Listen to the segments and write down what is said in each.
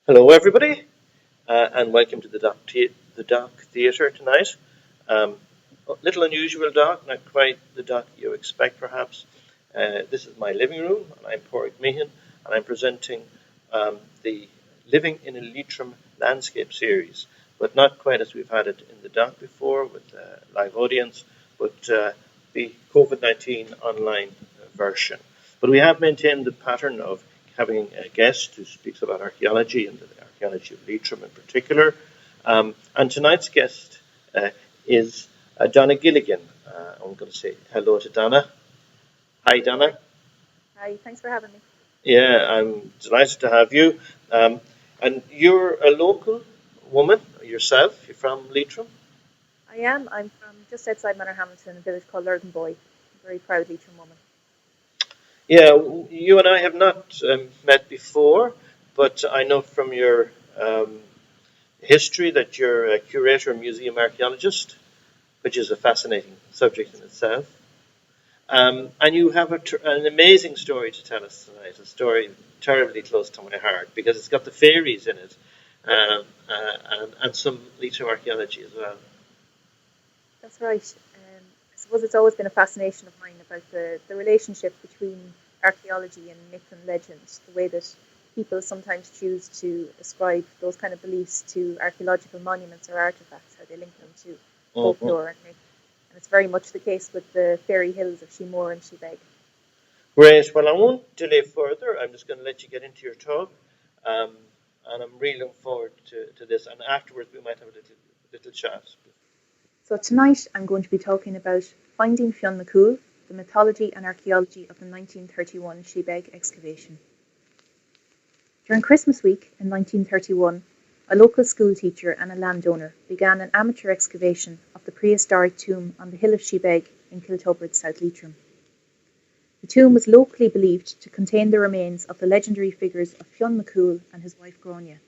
Hello, everybody, and welcome to the Doc Theatre tonight. A little unusual doc, not quite the doc you expect, perhaps. This is my living room, and I'm Padraig Meehan, and I'm presenting the Living in a Leitrim Landscape series, but not quite as we've had it in the doc before with live audience, but the COVID-19 online version. But we have maintained the pattern of having a guest who speaks about archaeology and the archaeology of Leitrim in particular. And tonight's guest is Donna Gilligan. I'm going to say hello to Donna. Hi, Donna. Hi, thanks for having me. Yeah, I'm delighted to have you. And you're a local woman yourself. You're from Leitrim. I am. I'm from just outside Manorhamilton, a village called Lurganboy. A very proud Leitrim woman. Yeah, you and I have not met before, but I know from your history that you're a curator and museum archaeologist, which is a fascinating subject in itself. And you have an amazing story to tell us tonight, a story terribly close to my heart, because it's got the fairies in it, and some Leitrim archaeology as well. That's right. I suppose it's always been a fascination of mine about the relationship between archaeology and myth and legend, the way that people sometimes choose to ascribe those kind of beliefs to archaeological monuments or artefacts, how they link them to folklore and myth. And it's very much the case with the fairy hills of Sheemore and Sheebeg. Great. Well, I won't delay further. I'm just going to let you get into your talk. And I'm really looking forward to this. And afterwards, we might have a little chat. So tonight, I'm going to be talking about finding Fionn Mac Cumhail, the mythology and archaeology of the 1931 Sheebeg excavation. During Christmas week in 1931, a local schoolteacher and a landowner began an amateur excavation of the prehistoric tomb on the hill of Sheebeg in Kiltubrid, South Leitrim. The tomb was locally believed to contain the remains of the legendary figures of Fionn Mac Cumhail and his wife Gráinne.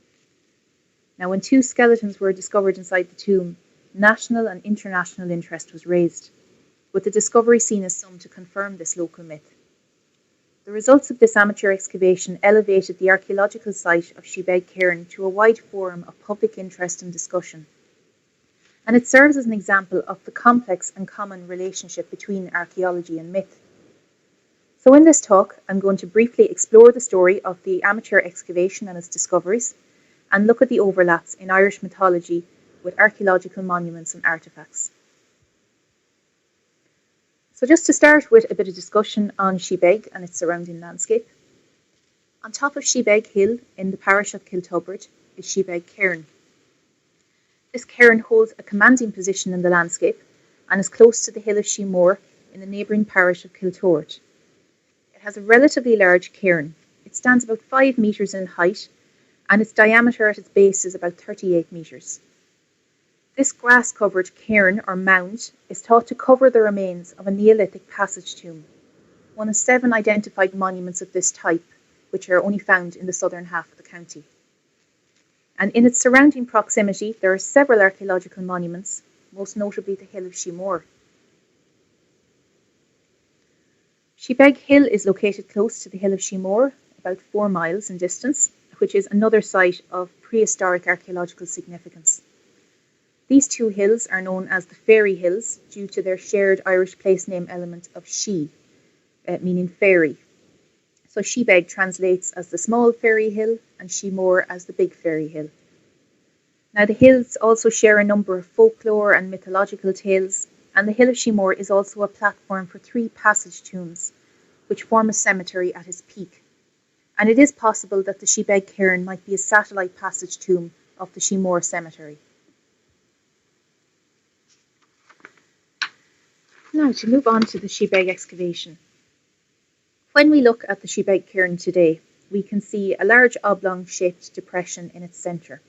Now, when two skeletons were discovered inside the tomb, national and international interest was raised, with the discovery seen as some to confirm this local myth. The results of this amateur excavation elevated the archaeological site of Sheebeg cairn to a wide forum of public interest and discussion. And it serves as an example of the complex and common relationship between archaeology and myth. So in this talk, I'm going to briefly explore the story of the amateur excavation and its discoveries, and look at the overlaps in Irish mythology with archaeological monuments and artefacts. So just to start with a bit of discussion on Sheebeg and its surrounding landscape. On top of Sheebeg Hill in the parish of Kiltubrid is Sheebeg cairn. This cairn holds a commanding position in the landscape and is close to the hill of Sheemore in the neighbouring parish of Kiltoghert. It has a relatively large cairn. It stands about 5 metres in height, and its diameter at its base is about 38 metres. This grass-covered cairn or mound is thought to cover the remains of a Neolithic passage tomb, one of 7 identified monuments of this type, which are only found in the southern half of the county. And in its surrounding proximity, there are several archaeological monuments, most notably the hill of Sheemore. Sheebeg Hill is located close to the hill of Sheemore, about 4 miles in distance, which is another site of prehistoric archaeological significance. These two hills are known as the Fairy Hills due to their shared Irish place name element of she, meaning fairy. So Sheebeg translates as the small fairy hill and Sheemore as the big fairy hill. Now the hills also share a number of folklore and mythological tales, and the hill of Sheemore is also a platform for 3 passage tombs, which form a cemetery at its peak. And it is possible that the Sheebeg cairn might be a satellite passage tomb of the Sheemore cemetery. Now, to move on to the Sheebeg excavation. When we look at the Sheebeg cairn today, we can see a large oblong-shaped depression in its centre.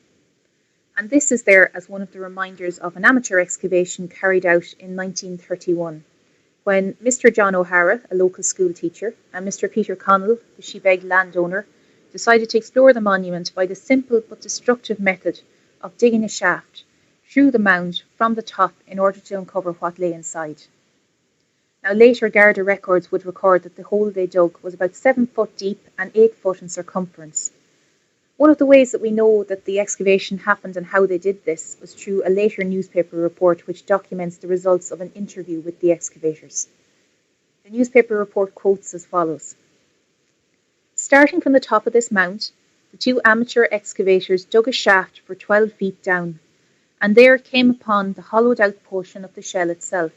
And this is there as one of the reminders of an amateur excavation carried out in 1931, when Mr. John O'Hara, a local school teacher, and Mr. Peter Connell, the Sheebeg landowner, decided to explore the monument by the simple but destructive method of digging a shaft through the mound from the top in order to uncover what lay inside. Now, later Garda records would record that the hole they dug was about 7 foot deep and 8 foot in circumference. One of the ways that we know that the excavation happened and how they did this was through a later newspaper report which documents the results of an interview with the excavators. The newspaper report quotes as follows. Starting from the top of this mount, the two amateur excavators dug a shaft for 12 feet down, and there came upon the hollowed out portion of the shell itself.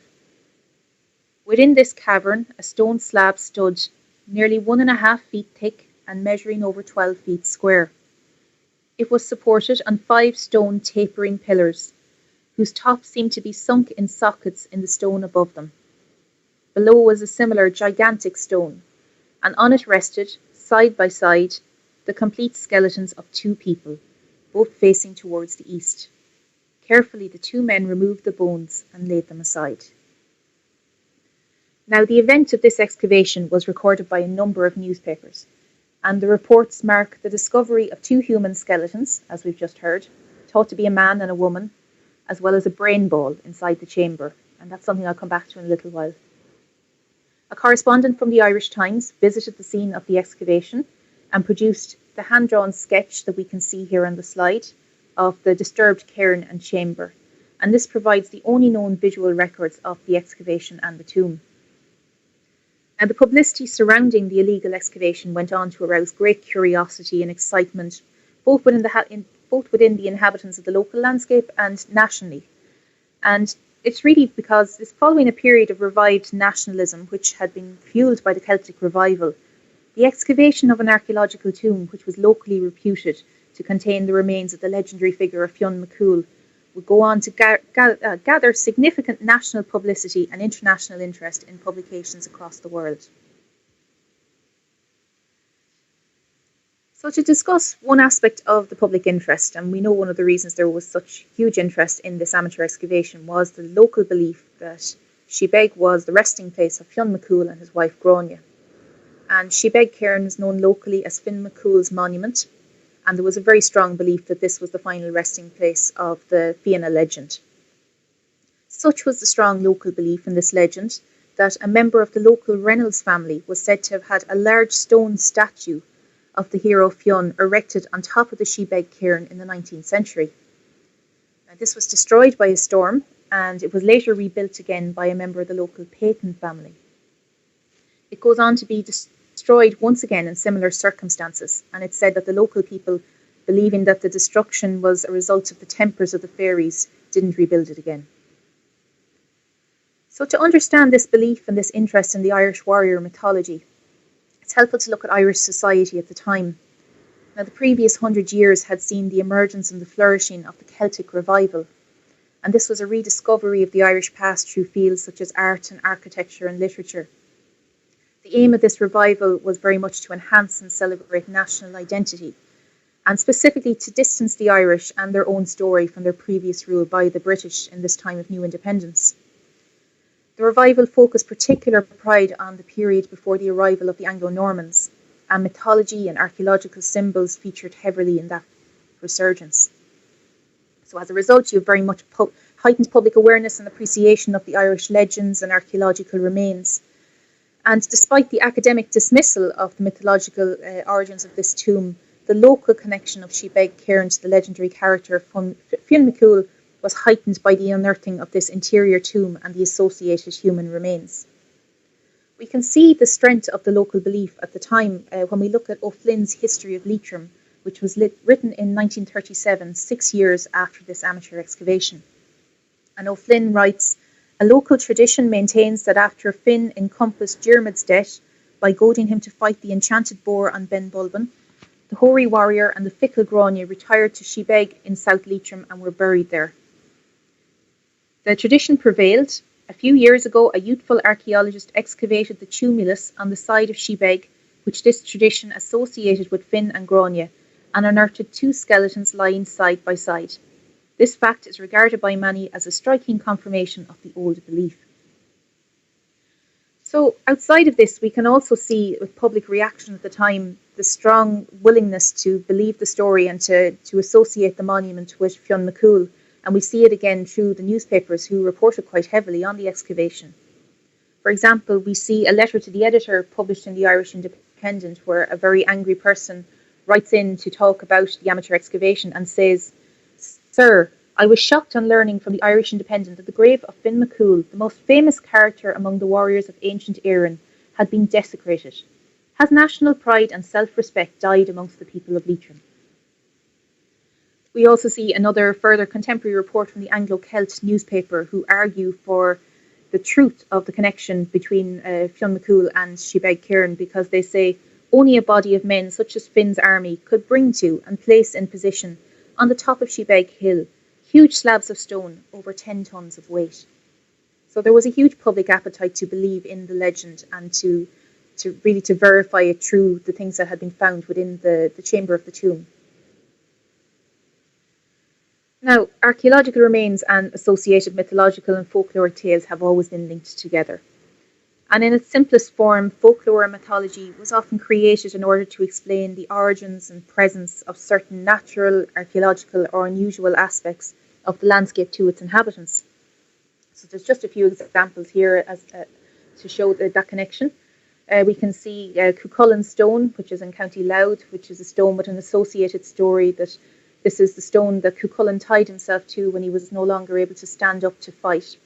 Within this cavern, a stone slab stood, nearly 1.5 feet thick and measuring over 12 feet square. It was supported on 5 stone tapering pillars, whose tops seemed to be sunk in sockets in the stone above them. Below was a similar gigantic stone, and on it rested, side by side, the complete skeletons of 2 people, both facing towards the east. Carefully, the 2 men removed the bones and laid them aside. Now, the event of this excavation was recorded by a number of newspapers, and the reports mark the discovery of 2 human skeletons, as we've just heard, thought to be a man and a woman, as well as a brain ball inside the chamber, and that's something I'll come back to in a little while. A correspondent from the Irish Times visited the scene of the excavation and produced the hand-drawn sketch that we can see here on the slide of the disturbed cairn and chamber, and this provides the only known visual records of the excavation and the tomb. And the publicity surrounding the illegal excavation went on to arouse great curiosity and excitement, both within the inhabitants of the local landscape and nationally. And it's really because it's following a period of revived nationalism, which had been fueled by the Celtic revival. The excavation of an archaeological tomb, which was locally reputed to contain the remains of the legendary figure of Fionn Mac Cumhail, would go on to gather significant national publicity and international interest in publications across the world. So to discuss one aspect of the public interest, and we know one of the reasons there was such huge interest in this amateur excavation was the local belief that Sheebeg was the resting place of Fionn Mac Cumhail and his wife Gráinne. And Sheebeg cairn is known locally as Fionn Mac Cumhail's monument, and there was a very strong belief that this was the final resting place of the Fianna legend. Such was the strong local belief in this legend that a member of the local Reynolds family was said to have had a large stone statue of the hero Fionn erected on top of the Sheebeg cairn in the 19th century. Now, this was destroyed by a storm, and it was later rebuilt again by a member of the local Peyton family. It goes on to be destroyed once again in similar circumstances, and it's said that the local people, believing that the destruction was a result of the tempers of the fairies, didn't rebuild it again. So to understand this belief and this interest in the Irish warrior mythology, it's helpful to look at Irish society at the time. Now, the previous 100 years had seen the emergence and the flourishing of the Celtic revival, and this was a rediscovery of the Irish past through fields such as art and architecture and literature. The aim of this revival was very much to enhance and celebrate national identity, and specifically to distance the Irish and their own story from their previous rule by the British in this time of new independence. The revival focused particular pride on the period before the arrival of the Anglo-Normans, and mythology and archaeological symbols featured heavily in that resurgence. So as a result, you have very much heightened public awareness and appreciation of the Irish legends and archaeological remains. And despite the academic dismissal of the mythological origins of this tomb, the local connection of Sheebeg cairn to the legendary character Fionn Mac Cumhail was heightened by the unearthing of this interior tomb and the associated human remains. We can see the strength of the local belief at the time when we look at O'Flynn's History of Leitrim, which was written in 1937, 6 years after this amateur excavation. And O'Flynn writes, "A local tradition maintains that after Finn encompassed Diarmuid's death by goading him to fight the enchanted boar on Ben Bulben, the hoary warrior and the fickle Gráinne retired to Sheebeg in South Leitrim and were buried there. The tradition prevailed. A few years ago, a youthful archaeologist excavated the tumulus on the side of Sheebeg, which this tradition associated with Finn and Gráinne, and unearthed 2 skeletons lying side by side. This fact is regarded by many as a striking confirmation of the old belief." So outside of this, we can also see with public reaction at the time the strong willingness to believe the story and to associate the monument with Fionn Mac Cumhail. And we see it again through the newspapers who reported quite heavily on the excavation. For example, we see a letter to the editor published in the Irish Independent where a very angry person writes in to talk about the amateur excavation and says, "Sir, I was shocked on learning from the Irish Independent that the grave of Fionn Mac Cumhail, the most famous character among the warriors of ancient Éireann, had been desecrated. Has national pride and self-respect died amongst the people of Leitrim?" We also see another further contemporary report from the Anglo-Celt newspaper who argue for the truth of the connection between Fionn Mac Cumhail and Sheebeg cairn, because they say only a body of men such as Finn's army could bring to and place in position on the top of Sheebeg Hill huge slabs of stone over 10 tons of weight. So there was a huge public appetite to believe in the legend and to verify it through the things that had been found within the chamber of the tomb. Now, archaeological remains and associated mythological and folkloric tales have always been linked together. And in its simplest form, folklore and mythology was often created in order to explain the origins and presence of certain natural, archaeological or unusual aspects of the landscape to its inhabitants. So there's just a few examples here to show that connection. We can see Cuchulainn stone, which is in County Louth, which is a stone with an associated story that this is the stone that Cuchulainn tied himself to when he was no longer able to stand up to fight.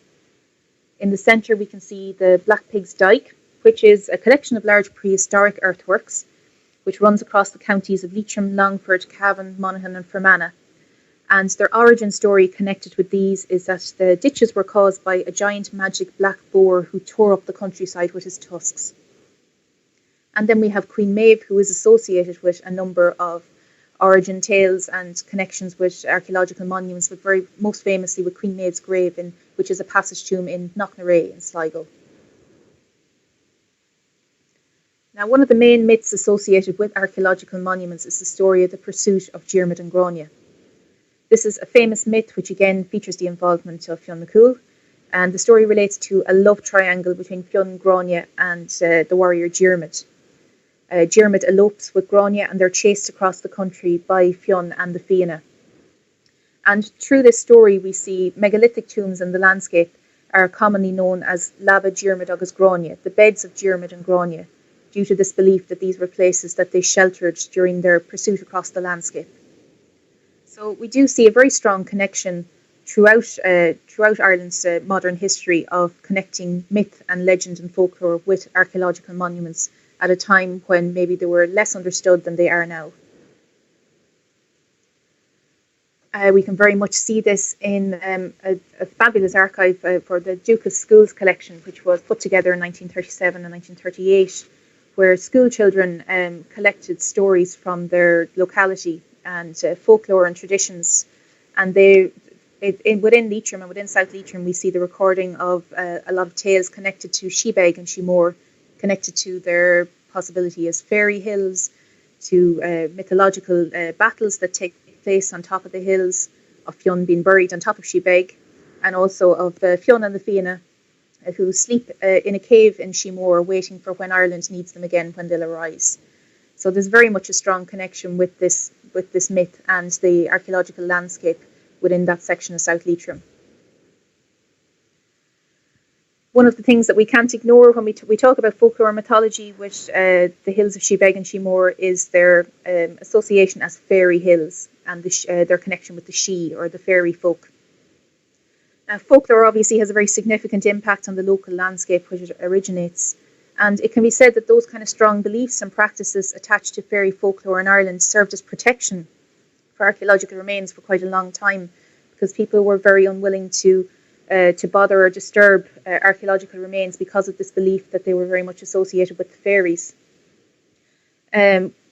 In the centre we can see the Black Pig's Dyke, which is a collection of large prehistoric earthworks, which runs across the counties of Leitrim, Longford, Cavan, Monaghan and Fermanagh. And their origin story connected with these is that the ditches were caused by a giant magic black boar who tore up the countryside with his tusks. And then we have Queen Maeve, who is associated with a number of origin tales and connections with archaeological monuments, but most famously with Queen Maeve's grave, which is a passage tomb in Knocknarea in Sligo. Now, one of the main myths associated with archaeological monuments is the story of the pursuit of Diarmuid and Gráinne. This is a famous myth which again features the involvement of Fionn Mac Cumhail, and the story relates to a love triangle between Fionn, Gráinne and the warrior Diarmuid. Diarmuid elopes with Gráinne and they're chased across the country by Fionn and the Fianna. And through this story we see megalithic tombs in the landscape are commonly known as Leaba, Diarmuid agus Gráinne, the beds of Diarmuid and Gráinne, due to this belief that these were places that they sheltered during their pursuit across the landscape. So we do see a very strong connection throughout Ireland's modern history of connecting myth and legend and folklore with archaeological monuments at a time when maybe they were less understood than they are now. We can very much see this in a fabulous archive for the Dúchas schools collection, which was put together in 1937 and 1938, where school children collected stories from their locality and folklore and traditions. And within Leitrim and within South Leitrim, we see the recording of a lot of tales connected to Sheebeg and Sheemore, connected to their possibility as fairy hills, to mythological battles that take place on top of the hills, of Fionn being buried on top of Sheebeg, and also of Fionn and the Fianna, who sleep in a cave in Sheemore, waiting for when Ireland needs them again, when they'll arise. So there's very much a strong connection with this myth and the archaeological landscape within that section of South Leitrim. One of the things that we can't ignore when we talk about folklore and mythology with the hills of Sheebeg and Sheemore is their association as fairy hills and their connection with the Sidhe, or the fairy folk. Now, folklore obviously has a very significant impact on the local landscape which it originates, and it can be said that those kind of strong beliefs and practices attached to fairy folklore in Ireland served as protection for archaeological remains for quite a long time, because people were very unwilling to bother or disturb archaeological remains because of this belief that they were very much associated with the fairies.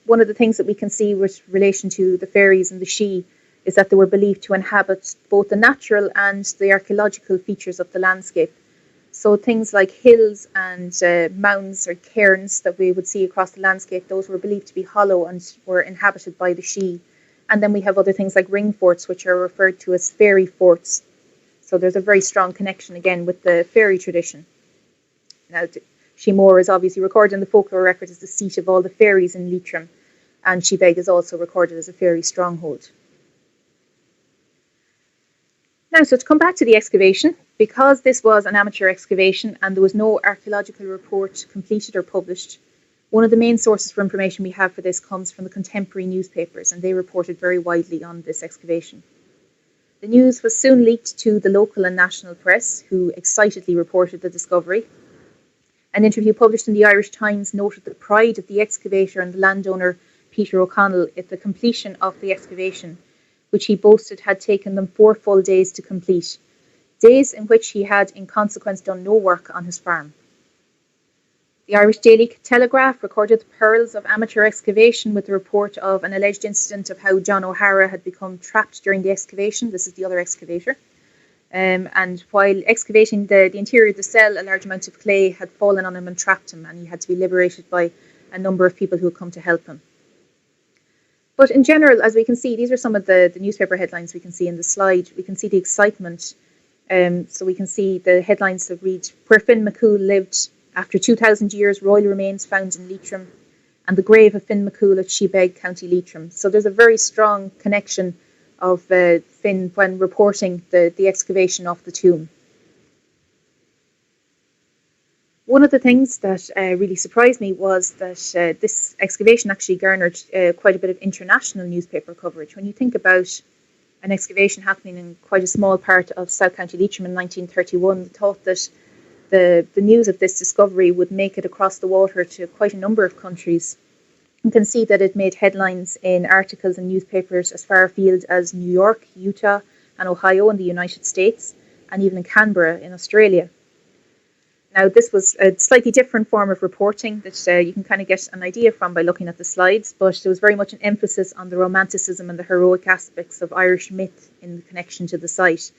One of the things that we can see with relation to the fairies and the Sidhe is that they were believed to inhabit both the natural and the archaeological features of the landscape. So things like hills and mounds or cairns that we would see across the landscape, those were believed to be hollow and were inhabited by the Sidhe. And then we have other things like ring forts, which are referred to as fairy forts. So there's a very strong connection again with the fairy tradition. Now, Sheemore is obviously recorded in the folklore record as the seat of all the fairies in Leitrim, and Sheebeg is also recorded as a fairy stronghold. Now, so to come back to the excavation, because this was an amateur excavation and there was no archaeological report completed or published, One of the main sources for information we have for this comes from the contemporary newspapers, and they reported very widely on this excavation. The news was soon leaked to the local and national press, who excitedly reported the discovery. An interview published in the Irish Times noted the pride of the excavator and the landowner Peter O'Connell at the completion of the excavation, which he boasted had taken them 4 full days to complete, days in which he had in consequence done no work on his farm. The Irish Daily Telegraph recorded the perils of amateur excavation with the report of an alleged incident of how John O'Hara had become trapped during the excavation. This is the other excavator. And while excavating the interior of the cell, a large amount of clay had fallen on him and trapped him, and he had to be liberated by a number of people who had come to help him. But in general, as we can see, these are some of the newspaper headlines we can see in the slide. We can see the excitement. So we can see the headlines that read, "Where Fionn Mac Cumhail lived, after 2,000 years, royal remains found in Leitrim, and the grave of Fionn Mac Cumhail at Sheebeg, County Leitrim." So there's a very strong connection of Fionn when reporting the excavation of the tomb. One of the things that really surprised me was that this excavation actually garnered quite a bit of international newspaper coverage. When you think about an excavation happening in quite a small part of South County Leitrim in 1931, they thought that the news of this discovery would make it across the water to quite a number of countries. You can see that it made headlines in articles and newspapers as far afield as New York, Utah, and Ohio in the United States, and even in Canberra in Australia. Now, this was a slightly different form of reporting that you can kind of get an idea from by looking at the slides, but there was very much an emphasis on the romanticism and the heroic aspects of Irish myth in connection to the site.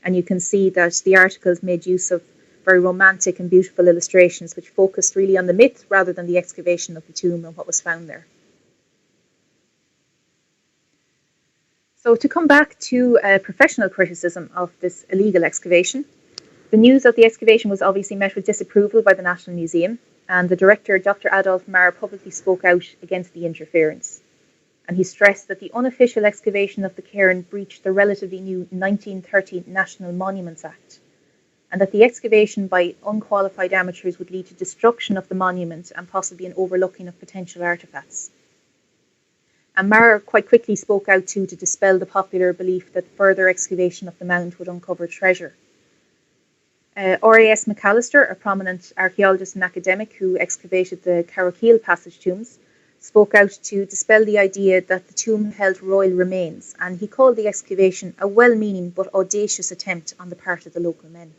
And you can see that the articles made use of very romantic and beautiful illustrations which focused really on the myth rather than the excavation of the tomb and what was found there. So to come back to professional criticism of this illegal excavation, the news of the excavation was obviously met with disapproval by the National Museum, and the director, Dr. Adolf Marr, publicly spoke out against the interference. And he stressed that the unofficial excavation of the cairn breached the relatively new 1930 National Monuments Act, and that the excavation by unqualified amateurs would lead to destruction of the monument and possibly an overlooking of potential artefacts. And Marr quite quickly spoke out too to dispel the popular belief that further excavation of the mound would uncover treasure. R.A.S. McAllister, a prominent archaeologist and academic who excavated the Carrowkeel passage tombs, spoke out to dispel the idea that the tomb held royal remains, and he called the excavation a well-meaning but audacious attempt on the part of the local men.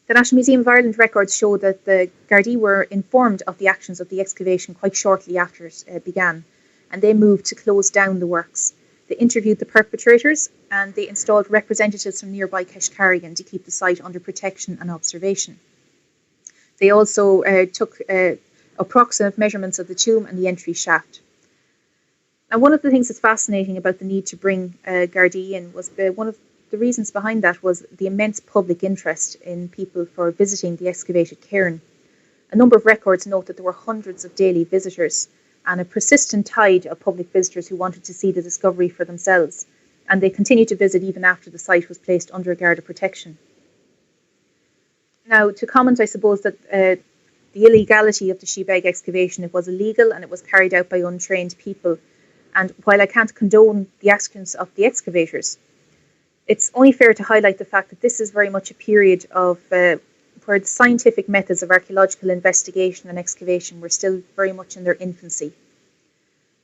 The National Museum of Ireland records show that the Gardaí were informed of the actions of the excavation quite shortly after it began, and they moved to close down the works. They interviewed the perpetrators, and they installed representatives from nearby Keshcarrigan to keep the site under protection and observation. They also took approximate measurements of the tomb and the entry shaft. And one of the things that's fascinating about the need to bring Gardaí in was one of the reasons behind that was the immense public interest in people for visiting the excavated cairn. A number of records note that there were hundreds of daily visitors and a persistent tide of public visitors who wanted to see the discovery for themselves, and they continued to visit even after the site was placed under Garda protection. Now, to comment, I suppose, that the illegality of the Sheebeg excavation, it was illegal and it was carried out by untrained people. And while I can't condone the actions of the excavators, it's only fair to highlight the fact that this is very much a period of where the scientific methods of archaeological investigation and excavation were still very much in their infancy.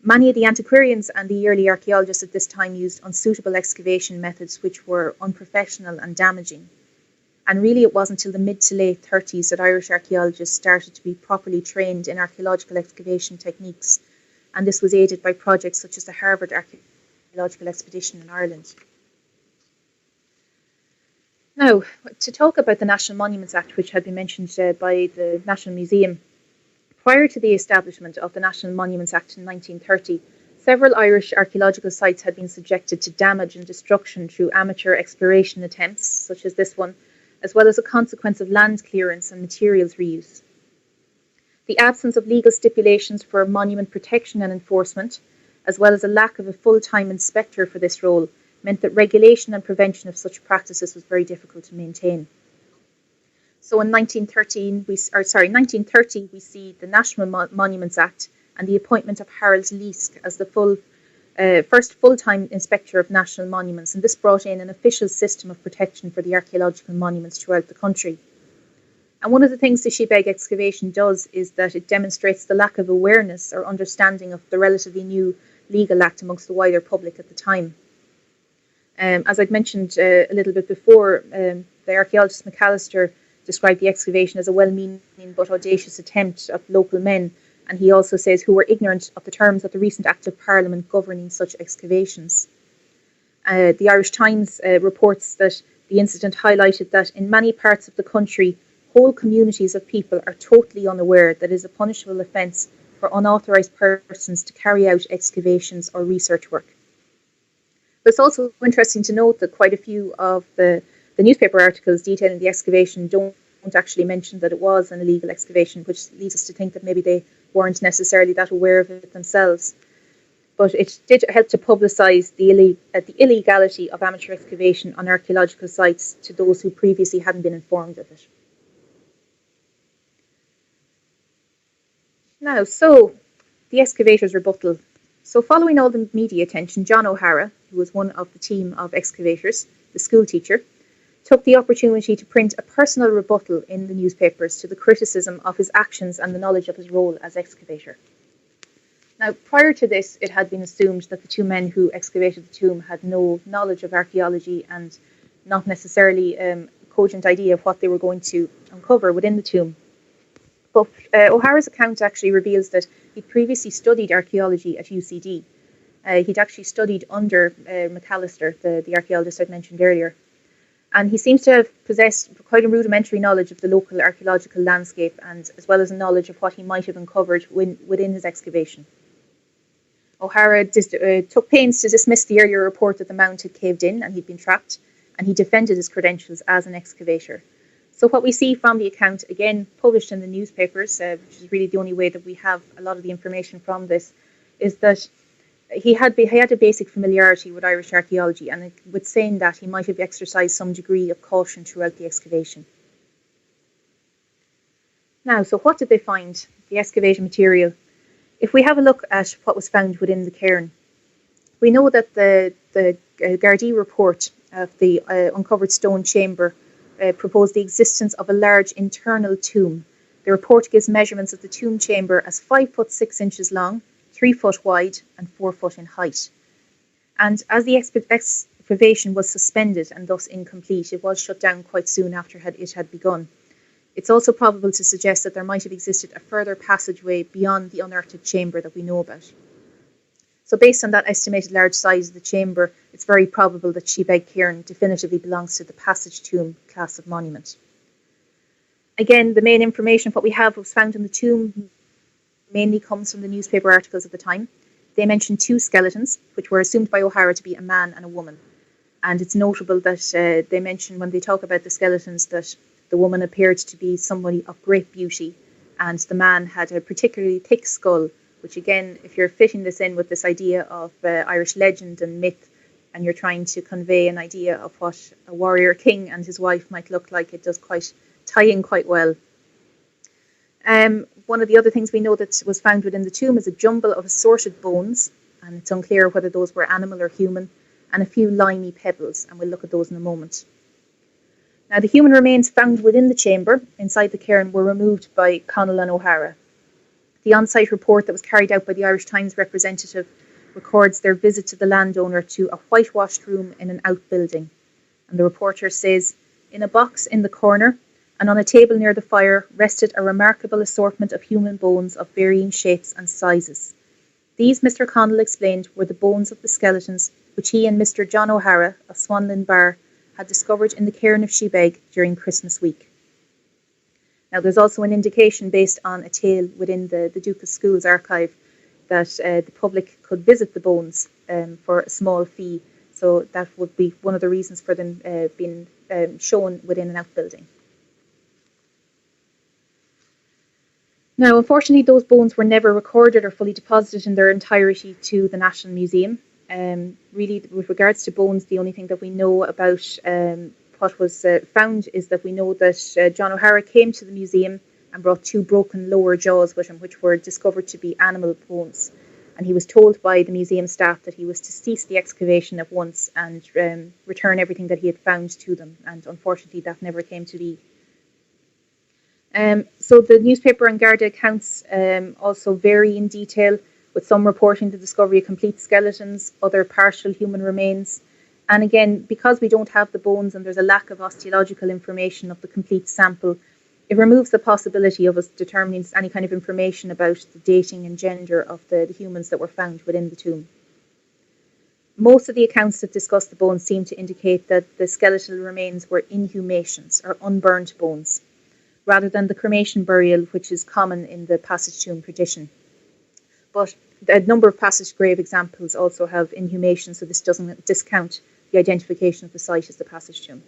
Many of the antiquarians and the early archaeologists at this time used unsuitable excavation methods which were unprofessional and damaging. And really it wasn't until the mid to late 30s that Irish archaeologists started to be properly trained in archaeological excavation techniques, and this was aided by projects such as the Harvard Archaeological Expedition in Ireland. Now, to talk about the National Monuments Act, which had been mentioned by the National Museum, prior to the establishment of the National Monuments Act in 1930, several Irish archaeological sites had been subjected to damage and destruction through amateur exploration attempts, such as this one, as well as a consequence of land clearance and materials reuse. The absence of legal stipulations for monument protection and enforcement, as well as a lack of a full-time inspector for this role, meant that regulation and prevention of such practices was very difficult to maintain. So in 1930, we see the National Monuments Act and the appointment of Harold Leask as the first full-time inspector of national monuments, and this brought in an official system of protection for the archaeological monuments throughout the country. And one of the things the Sheebeg excavation does is that it demonstrates the lack of awareness or understanding of the relatively new legal act amongst the wider public at the time. As I'd mentioned a little bit before, the archaeologist McAllister described the excavation as a well-meaning but audacious attempt of local men, and he also says who were ignorant of the terms of the recent Act of Parliament governing such excavations. The Irish Times reports that the incident highlighted that in many parts of the country, whole communities of people are totally unaware that it is a punishable offence for unauthorised persons to carry out excavations or research work. But it's also interesting to note that quite a few of the newspaper articles detailing the excavation don't actually mention that it was an illegal excavation, which leads us to think that maybe they weren't necessarily that aware of it themselves. But it did help to publicise the illegality of amateur excavation on archaeological sites to those who previously hadn't been informed of it. Now, so the excavator's rebuttal. So following all the media attention, John O'Hara, who was one of the team of excavators, the schoolteacher, took the opportunity to print a personal rebuttal in the newspapers to the criticism of his actions and the knowledge of his role as excavator. Now, prior to this, it had been assumed that the two men who excavated the tomb had no knowledge of archaeology and not necessarily a cogent idea of what they were going to uncover within the tomb. But O'Hara's account actually reveals that he'd previously studied archaeology at UCD. He'd actually studied under McAllister, the archaeologist I'd mentioned earlier. And he seems to have possessed quite a rudimentary knowledge of the local archaeological landscape, and as well as a knowledge of what he might have uncovered within his excavation. O'Hara took pains to dismiss the earlier report that the mound had caved in and he'd been trapped, and he defended his credentials as an excavator. So what we see from the account, again published in the newspapers, which is really the only way that we have a lot of the information from this, is that he had a basic familiarity with Irish archaeology, and with saying that he might have exercised some degree of caution throughout the excavation. Now, so what did they find? The excavated material. If we have a look at what was found within the cairn, we know that the Gardaí report of the uncovered stone chamber proposed the existence of a large internal tomb. The report gives measurements of the tomb chamber as 5 foot 6 inches long, 3 foot wide and 4 foot in height. And as the excavation was suspended and thus incomplete, it was shut down quite soon after it had begun. It's also probable to suggest that there might have existed a further passageway beyond the unearthed chamber that we know about. So based on that estimated large size of the chamber, it's very probable that Sheebeg cairn definitively belongs to the passage tomb class of monument. Again, the main information, what we have was found in the tomb, mainly comes from the newspaper articles at the time. They mention 2 skeletons, which were assumed by O'Hara to be a man and a woman. And it's notable that they mention, when they talk about the skeletons, that the woman appeared to be somebody of great beauty, and the man had a particularly thick skull, which again, if you're fitting this in with this idea of Irish legend and myth, and you're trying to convey an idea of what a warrior king and his wife might look like, it does tie in quite well. One of the other things we know that was found within the tomb is a jumble of assorted bones, and it's unclear whether those were animal or human, and a few limey pebbles, and we'll look at those in a moment. Now, the human remains found within the chamber inside the cairn were removed by Cumhail and O'Hara. The on-site report that was carried out by the Irish Times representative records their visit to the landowner to a whitewashed room in an outbuilding. And the reporter says, "In a box in the corner and on a table near the fire rested a remarkable assortment of human bones of varying shapes and sizes. These," Mr. Cumhail explained, "were the bones of the skeletons which he and Mr. John O'Hara of Swanlin Bar had discovered in the cairn of Sheebeg during Christmas week." Now, there's also an indication based on a tale within the Dúchas School's archive that the public could visit the bones for a small fee. So that would be one of the reasons for them being shown within an outbuilding. Now, unfortunately, those bones were never recorded or fully deposited in their entirety to the National Museum. Really, with regards to bones, the only thing that we know about what was found is that we know that John O'Hara came to the museum and brought 2 broken lower jaws with him, which were discovered to be animal bones. And he was told by the museum staff that he was to cease the excavation at once and return everything that he had found to them. And unfortunately, that never came to be. So the newspaper and Garda accounts also vary in detail, with some reporting the discovery of complete skeletons, other partial human remains. And again, because we don't have the bones and there's a lack of osteological information of the complete sample, it removes the possibility of us determining any kind of information about the dating and gender of the humans that were found within the tomb. Most of the accounts that discuss the bones seem to indicate that the skeletal remains were inhumations, or unburnt bones, rather than the cremation burial, which is common in the passage tomb tradition. But a number of passage grave examples also have inhumation, so this doesn't discount the identification of the site as the passage tomb.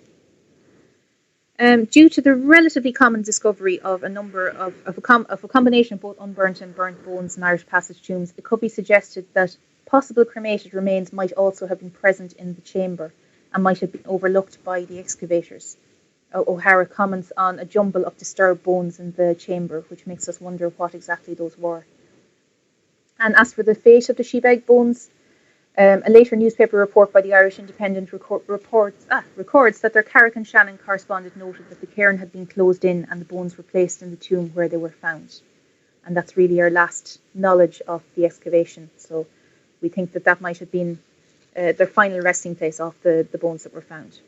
Due to the relatively common discovery of a combination of both unburnt and burnt bones in Irish passage tombs, it could be suggested that possible cremated remains might also have been present in the chamber and might have been overlooked by the excavators. O'Hara comments on a jumble of disturbed bones in the chamber, which makes us wonder what exactly those were. And as for the fate of the Sheebeg bones, a later newspaper report by the Irish Independent records that their Carrick and Shannon correspondent noted that the cairn had been closed in and the bones were placed in the tomb where they were found. And that's really our last knowledge of the excavation. So we think that that might have been their final resting place of the bones that were found.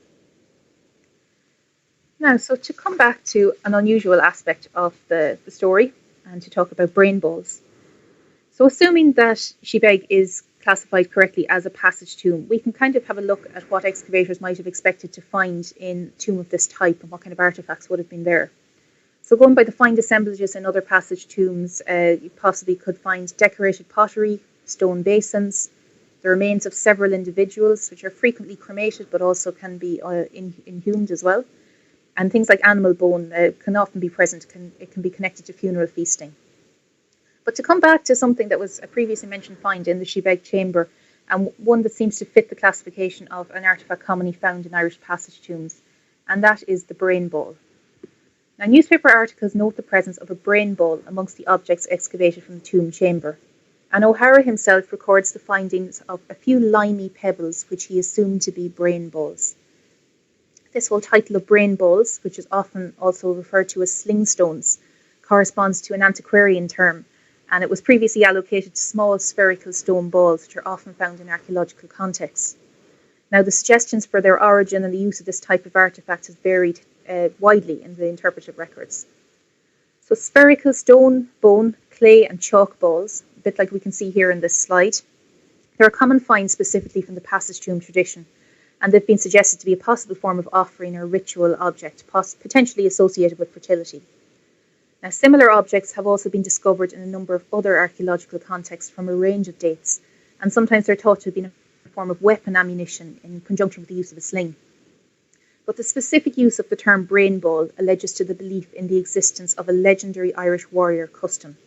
Now, so to come back to an unusual aspect of the story and to talk about brain balls. So assuming that Sheebeg is classified correctly as a passage tomb, we can kind of have a look at what excavators might have expected to find in a tomb of this type and what kind of artefacts would have been there. So going by the find assemblages in other passage tombs, you possibly could find decorated pottery, stone basins, the remains of several individuals, which are frequently cremated but also can be inhumed as well. And things like animal bone can often be present. It can be connected to funeral feasting. But to come back to something that was a previously mentioned find in the Sheebeg chamber, and one that seems to fit the classification of an artefact commonly found in Irish passage tombs, and that is the brain ball. Now, newspaper articles note the presence of a brain ball amongst the objects excavated from the tomb chamber, and O'Hara himself records the findings of a few limey pebbles which he assumed to be brain balls. This whole title of brain balls, which is often also referred to as sling stones, corresponds to an antiquarian term, and it was previously allocated to small spherical stone balls, which are often found in archaeological contexts. Now, the suggestions for their origin and the use of this type of artefact has varied widely in the interpretive records. So spherical stone, bone, clay and chalk balls, a bit like we can see here in this slide, they're a common find specifically from the passage tomb tradition, and they've been suggested to be a possible form of offering or ritual object, potentially associated with fertility. Now, similar objects have also been discovered in a number of other archaeological contexts from a range of dates, and sometimes they're thought to have been a form of weapon ammunition in conjunction with the use of a sling. But the specific use of the term brain ball alleges to the belief in the existence of a legendary Irish warrior custom.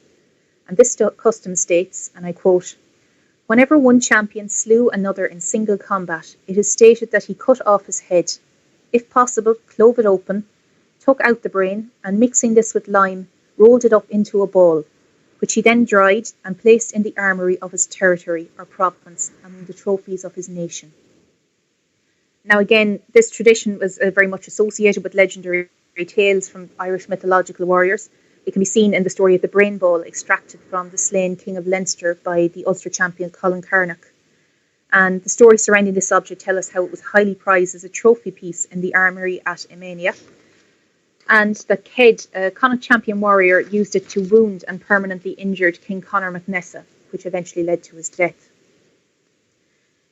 And this custom states, and I quote, "Whenever one champion slew another in single combat, it is stated that he cut off his head, if possible, clove it open, took out the brain, and mixing this with lime, rolled it up into a ball, which he then dried and placed in the armoury of his territory or province among the trophies of his nation." Now again, this tradition was very much associated with legendary tales from Irish mythological warriors. It can be seen in the story of the brain ball extracted from the slain King of Leinster by the Ulster champion Colin Carnock. And the stories surrounding this object tell us how it was highly prized as a trophy piece in the armoury at Emania, and that Ced, a Connacht champion warrior, used it to wound and permanently injured King Conor MacNessa, which eventually led to his death.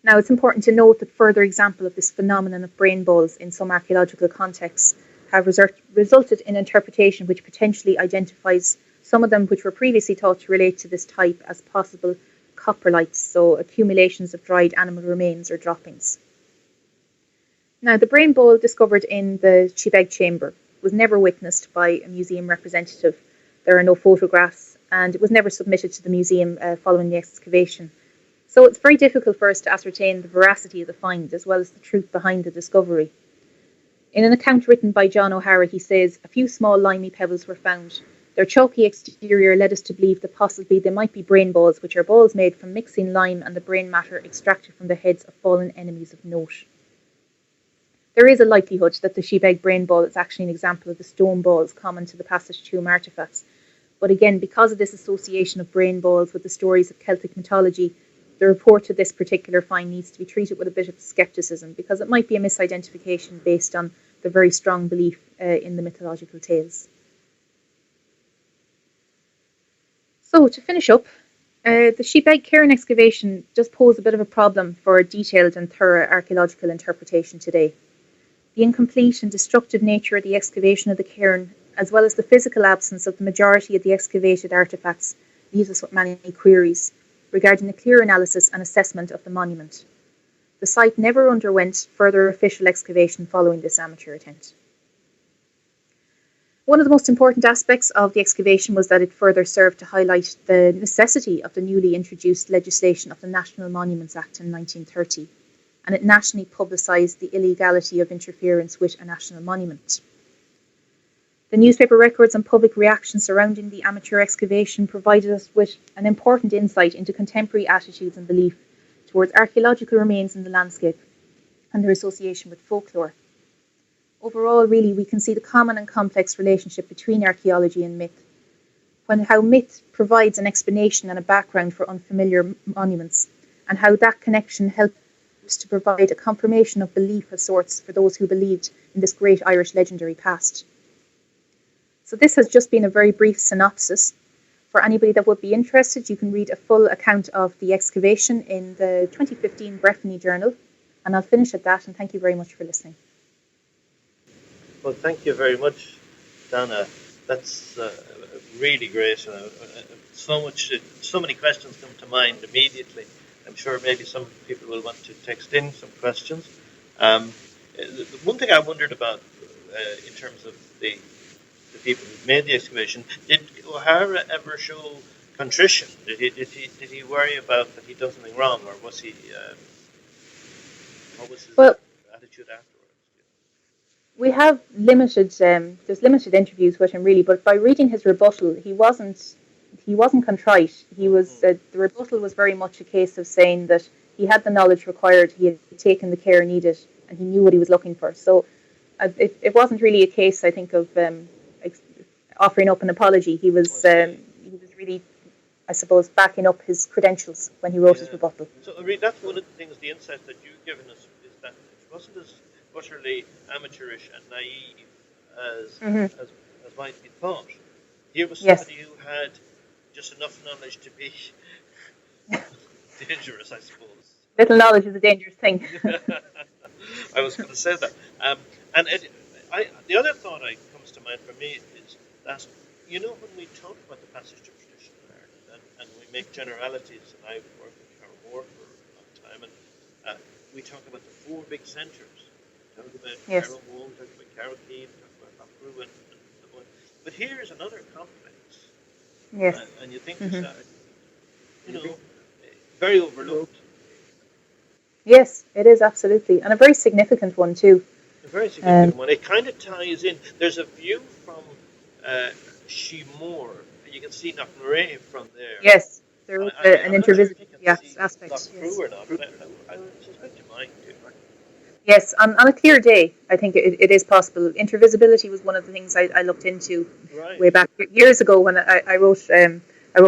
Now, it's important to note that further example of this phenomenon of brain balls in some archaeological contexts have resulted in interpretation which potentially identifies some of them which were previously thought to relate to this type as possible coprolites, so accumulations of dried animal remains or droppings. Now, the brain ball discovered in the Sheebeg chamber was never witnessed by a museum representative. There are no photographs, and it was never submitted to the museum following the excavation. So it's very difficult for us to ascertain the veracity of the find as well as the truth behind the discovery. In an account written by John O'Hara, he says, "A few small limey pebbles were found. Their chalky exterior led us to believe that possibly they might be brain balls, which are balls made from mixing lime and the brain matter extracted from the heads of fallen enemies of note." There is a likelihood that the Sheebeg brain ball is actually an example of the stone balls common to the Passage Tomb artefacts. But again, because of this association of brain balls with the stories of Celtic mythology, the report of this particular find needs to be treated with a bit of scepticism, because it might be a misidentification based on the very strong belief in the mythological tales. So to finish up, the Sheebeg cairn excavation does pose a bit of a problem for detailed and thorough archaeological interpretation today. The incomplete and destructive nature of the excavation of the cairn, as well as the physical absence of the majority of the excavated artefacts, leaves us with many queries regarding a clear analysis and assessment of the monument. The site never underwent further official excavation following this amateur attempt. One of the most important aspects of the excavation was that it further served to highlight the necessity of the newly introduced legislation of the National Monuments Act in 1930, and it nationally publicised the illegality of interference with a national monument. The newspaper records and public reactions surrounding the amateur excavation provided us with an important insight into contemporary attitudes and belief towards archaeological remains in the landscape and their association with folklore. Overall, really, we can see the common and complex relationship between archaeology and myth, when how myth provides an explanation and a background for unfamiliar monuments, and how that connection helps to provide a confirmation of belief of sorts for those who believed in this great Irish legendary past. So this has just been a very brief synopsis. For anybody that would be interested, you can read a full account of the excavation in the 2015 Gráinne Journal, and I'll finish at that, and thank you very much for listening. Well, thank you very much, Donna. That's really great. So many questions come to mind immediately. I'm sure maybe some people will want to text in some questions. The one thing I wondered about in terms of the people who made the excavation, did O'Hara ever show contrition? Did he worry about that he'd done something wrong, or was he? What was his attitude afterwards? We have there's limited interviews with him really, but by reading his rebuttal, he wasn't contrite. He was the rebuttal was very much a case of saying that he had the knowledge required, he had taken the care needed, and he knew what he was looking for. So it wasn't really a case, I think, of offering up an apology. He was really, I suppose, backing up his credentials when he wrote his rebuttal. So I mean, that's one of the things, the insight that you've given us, is that it wasn't as utterly amateurish and naive as might be thought. Here was somebody who had just enough knowledge to be dangerous, I suppose. Little knowledge is a dangerous thing. I was going to say that. The other thought that comes to mind for me is that, when we talk about the passage of tradition in Ireland, and we make generalities, and I've worked in Sheemore for a long time, and we talk about the four big centres. Talk about Carroll Wall, talk about Carroll Keane, talk about Lochbrew, and so on. But here's another complex. Yes. And you think it's, very overlooked. Yes, it is, absolutely. And a very significant one, too. A very significant one. It kind of ties in. There's a view from Sheemore. You can see Knocknarea from there. Yes, there is an intervisibility aspect. Lochbrew or not, but I suspect you might do. Yes, on a clear day, I think it is possible. Intervisibility was one of the things I looked into way back years ago when I wrote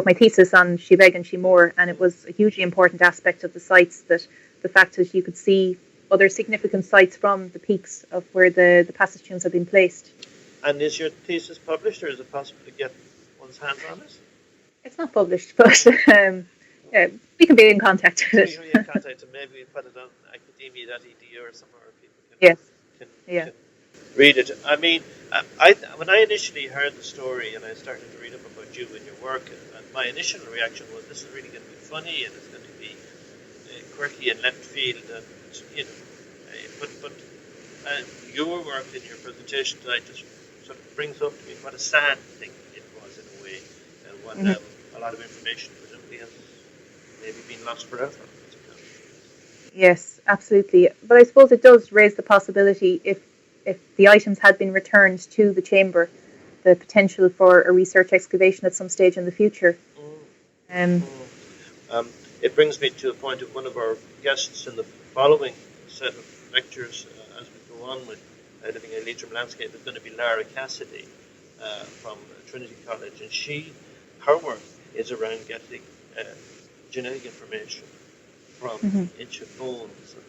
my thesis on Sheebeg and Sheemore, and it was a hugely important aspect of the sites, that the fact that you could see other significant sites from the peaks of where the passage tombs have been placed. And is your thesis published, or is it possible to get one's hands on it? It's not published, but we can be in contact with it. In contact, and maybe we put it on academia.edu or somewhere where people can read it. I mean, when I initially heard the story and I started to read up about you and your work, and my initial reaction was, this is really going to be funny and it's going to be quirky and left field, and but your work in your presentation tonight just sort of brings up to me what a sad thing it was in a way, and what a lot of information presumably has maybe been lost forever. Yes, absolutely. But I suppose it does raise the possibility, if if the items had been returned to the chamber, the potential for a research excavation at some stage in the future. It brings me to a point of one of our guests in the following set of lectures as we go on with Living in A Leitrim Landscape is going to be Lara Cassidy from Trinity College, and her work is around getting genetic information from ancient bones. And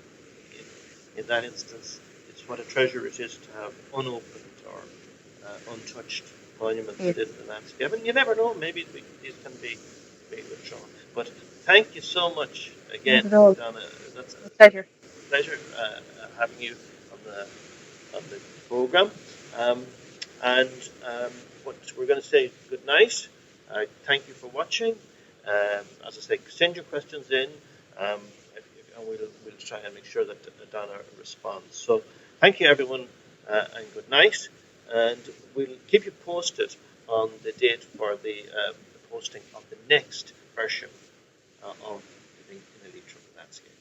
in that instance, it's what a treasure it is to have unopened or untouched monuments within the landscape. And you never know, maybe these can be withdrawn. But thank you so much again, Donna. That's a pleasure having you on the program. What we're going to say good night. Thank you for watching. As I say, send your questions in, and we'll try and make sure that Donna responds. So thank you, everyone, and good night. And we'll keep you posted on the date for the posting of the next version of Living in A Leitrim Landscape.